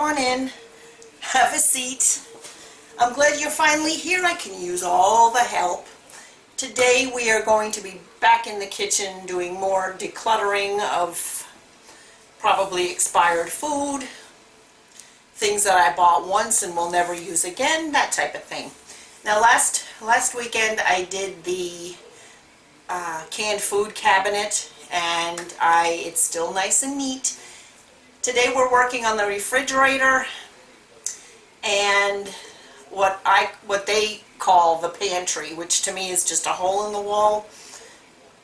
on in, have a seat. I'm glad you're finally here. I can use all the help. Today we are going to be back in the kitchen doing more decluttering of probably expired food, things that I bought once and will never use again, that type of thing. Now last weekend I did the canned food cabinet, and it's still nice and neat. Today we're working on the refrigerator and what they call the pantry, which to me is just a hole in the wall.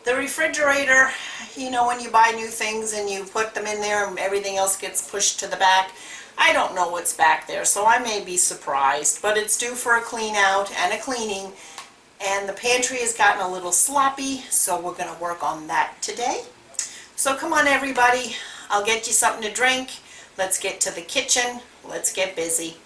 The refrigerator, you know, when you buy new things and you put them in there and everything else gets pushed to the back, I don't know what's back there, so I may be surprised, but it's due for a clean out and a cleaning, and the pantry has gotten a little sloppy, so we're going to work on that today. So come on everybody, I'll get you something to drink. Let's get to the kitchen. Let's get busy.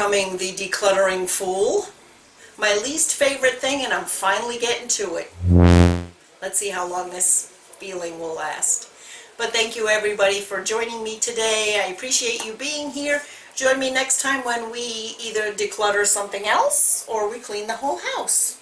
becoming the decluttering fool. My least favorite thing, and I'm finally getting to it. Let's see how long this feeling will last. But thank you everybody for joining me today. I appreciate you being here. Join me next time when we either declutter something else or we clean the whole house.